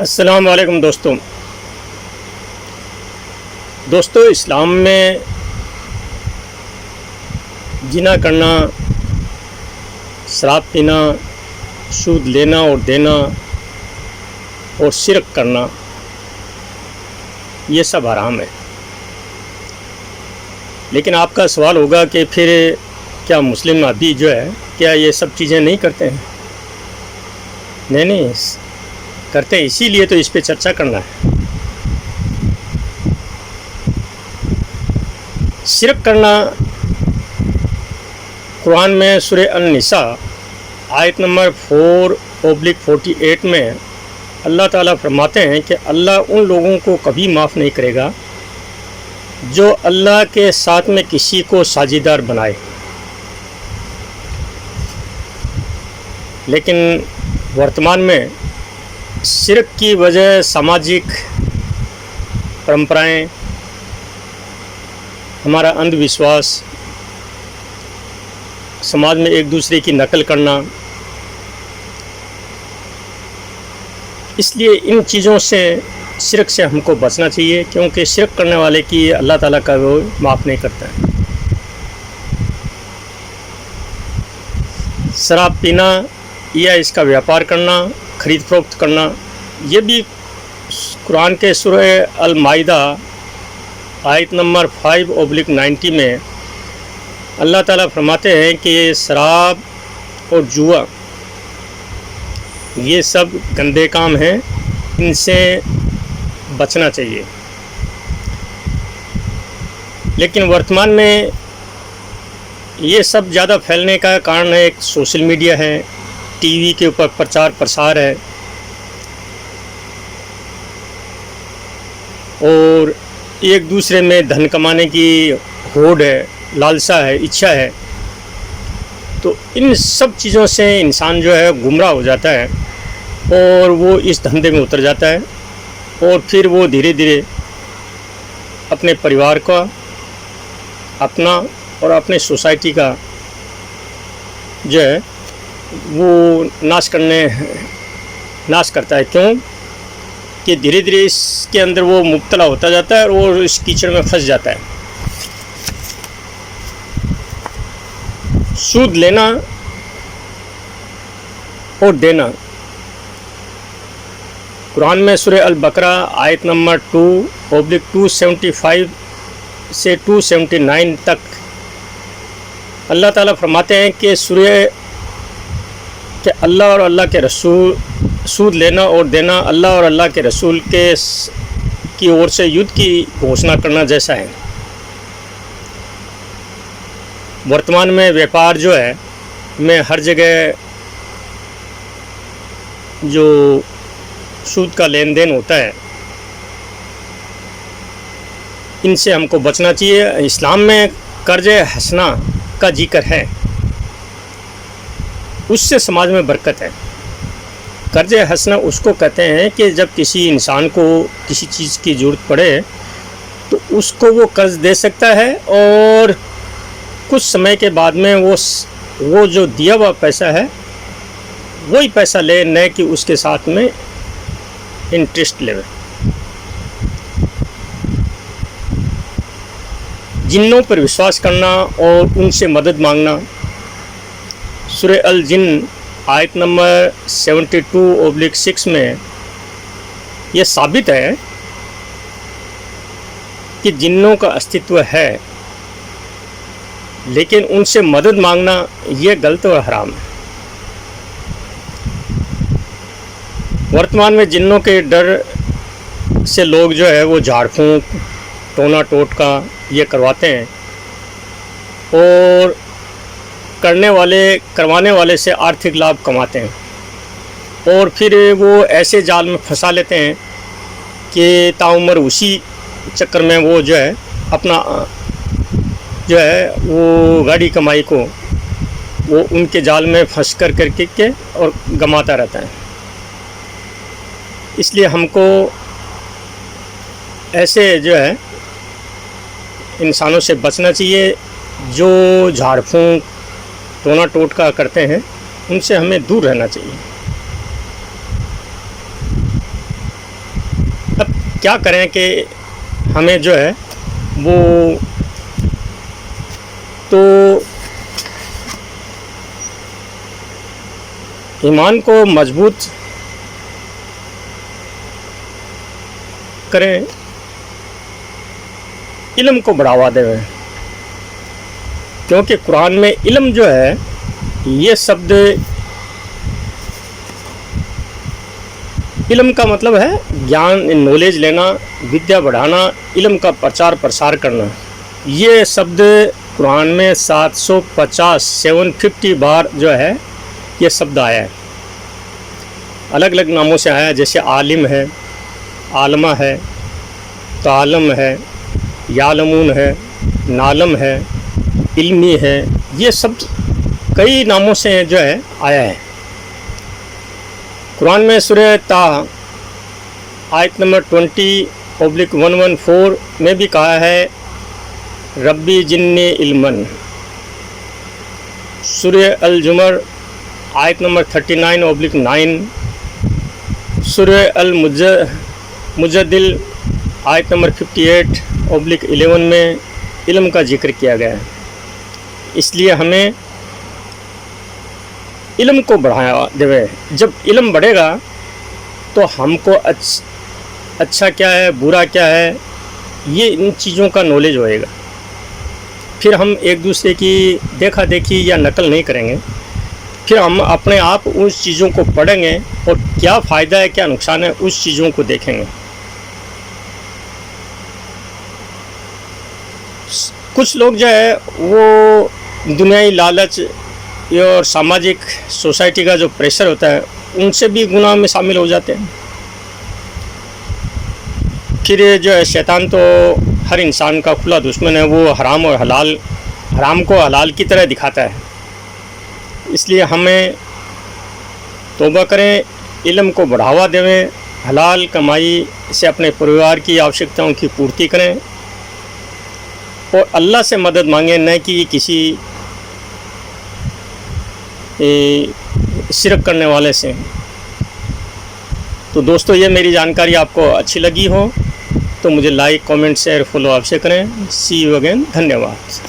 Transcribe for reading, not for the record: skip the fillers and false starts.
السلام علیکم دوستوں اسلام میں زنا کرنا، شراب پینا، سود لینا اور دینا اور شرک کرنا یہ سب حرام ہے۔ لیکن آپ کا سوال ہوگا کہ پھر کیا مسلم ابھی جو ہے کیا یہ سب چیزیں نہیں کرتے ہیں؟ نہیں کرتے ہیں، اسی لیے تو اس پہ چرچا کرنا ہے۔ شرک کرنا قرآن میں سورہ النساء آیت نمبر 4/48 میں اللہ تعالیٰ فرماتے ہیں کہ اللہ ان لوگوں کو کبھی معاف نہیں کرے گا جو اللہ کے ساتھ میں کسی کو ساجیدار بنائے۔ لیکن ورتمان میں شرک کی وجہ سماجک پرمپرائیں، ہمارا اندھ وشواس، سماج میں ایک دوسرے کی نقل کرنا، اس لیے ان چیزوں سے شرک سے ہم کو بچنا چاہیے، کیونکہ شرک کرنے والے کی اللہ تعالیٰ کا وہ معاف نہیں کرتا ہے۔ شراب پینا یا اس کا بیاپار کرنا، خرید فروخت کرنا، یہ بھی قرآن کے سورہ المائدہ آیت نمبر 5/90 میں اللہ تعالیٰ فرماتے ہیں کہ شراب اور جوا یہ سب گندے کام ہیں، ان سے بچنا چاہیے۔ لیکن ورتمان میں یہ سب زیادہ پھیلنے کا کارن ہے ایک سوشل میڈیا ہے، ٹی وی کے اوپر پرچار پرسار ہے، اور ایک دوسرے میں دھن کمانے کی ہوڑ ہے، لالسا ہے، اچھا ہے۔ تو ان سب چیزوں سے انسان جو ہے گمراہ ہو جاتا ہے اور وہ اس دھندے میں اتر جاتا ہے، اور پھر وہ دھیرے دھیرے اپنے پریوار کا، اپنا اور اپنے سوسائٹی کا جو ہے وہ ناش کرتا ہے۔ کیوں کہ دھیرے دھیرے اس کے اندر وہ مبتلا ہوتا جاتا ہے اور وہ اس کیچڑ میں پھنس جاتا ہے۔ سود لینا اور دینا، قرآن میں سورہ البقرہ آیت نمبر 2/275 سے 279 تک اللہ تعالیٰ فرماتے ہیں کہ کہ اللہ اور اللہ کے رسول، سود لینا اور دینا اللہ اور اللہ کے رسول کی اور سے یدھ کی گھوشنا کرنا جیسا ہے۔ ورتمان میں ویپار جو ہے میں ہر جگہ جو سود کا لین دین ہوتا ہے، ان سے ہم کو بچنا چاہیے۔ اسلام میں قرض حسنہ کا ذکر ہے، اس سے سماج میں برکت ہے۔ قرض حسنہ اس کو کہتے ہیں کہ جب کسی انسان کو کسی چیز کی ضرورت پڑے تو اس کو وہ قرض دے سکتا ہے، اور کچھ سمے کے بعد میں وہ جو دیا ہوا پیسہ ہے وہی پیسہ لے، نہ کہ اس کے ساتھ میں انٹرسٹ لے۔ جنوں پر وشواس کرنا اور ان سے مدد مانگنا، سورہ الجن آیت نمبر 72/6 میں یہ ثابت ہے کہ جنوں کا استتو ہے، لیکن ان سے مدد مانگنا یہ غلط اور حرام ہے۔ ورتمان میں جنوں کے ڈر سے لوگ جو ہے وہ جھاڑ پھونک، ٹونا ٹوٹکا یہ کرواتے ہیں، اور کروانے والے سے آرتھک لابھ کماتے ہیں، اور پھر وہ ایسے جال میں پھنسا لیتے ہیں کہ تاعمر اسی چکر میں وہ جو ہے اپنا جو ہے وہ گاڑی کمائی کو وہ ان کے جال میں پھنس کر کے اور گماتا رہتا ہے۔ اس لیے ہم کو ایسے جو ہے انسانوں سے بچنا چاہیے جو جھاڑ پھونک، ٹونا ٹوٹکا کرتے ہیں، ان سے ہمیں دور رہنا چاہیے۔ کیا کریں کہ ہمیں جو ہے وہ تو ایمان کو مضبوط کریں، علم کو بڑھاوا دیں، کیونکہ قرآن میں علم جو ہے یہ شبد، علم کا مطلب ہے گیان، نالج لینا، ودیا بڑھانا، علم کا پرچار پرسار کرنا۔ یہ شبد قرآن میں 750 بار جو ہے یہ شبد آیا ہے، الگ الگ ناموں سے آیا ہے، جیسے عالم ہے، عالمہ ہے، تعلم ہے، یعلمون ہے، نالم ہے، علمی ہے، یہ سب کئی ناموں سے جو ہے آیا ہے۔ قرآن میں سورہ طٰ آیت نمبر 20/114 میں بھی کہا ہے ربی جنی علمن۔ سورہ الزمر آیت نمبر 39/9، سورہ المجادلہ آیت نمبر 58/11 میں علم کا ذکر کیا گیا ہے۔ اس لیے ہمیں علم کو بڑھاوا دے۔ جب علم بڑھے گا تو ہم کو اچھا کیا ہے، برا کیا ہے، یہ ان چیزوں کا نالج ہوئے گا۔ پھر ہم ایک دوسرے کی دیکھا دیکھی یا نقل نہیں کریں گے، پھر ہم اپنے آپ اس چیزوں کو پڑھیں گے اور کیا فائدہ ہے کیا نقصان ہے اس چیزوں کو دیکھیں گے۔ کچھ لوگ جو ہے وہ دنیائی لالچ اور سماجک سوسائٹی کا جو پریشر ہوتا ہے ان سے بھی گناہ میں شامل ہو جاتے ہیں۔ پھر جو ہے شیطان تو ہر انسان کا کھلا دشمن ہے، وہ حرام اور حرام کو حلال کی طرح دکھاتا ہے۔ اس لیے ہمیں توبہ کریں، علم کو بڑھاوا دیں، حلال کمائی سے اپنے پریوار کی آوشکتاؤں کی پورتی کریں اور اللہ سے مدد مانگیں، نہ کہ کسی شرک کرنے والے سے۔ تو دوستو یہ میری جانکاری آپ کو اچھی لگی ہو تو مجھے لائک، کامنٹ، شیئر، فالو آپ سے کریں۔ سی یو اگین، دھنیہ واد۔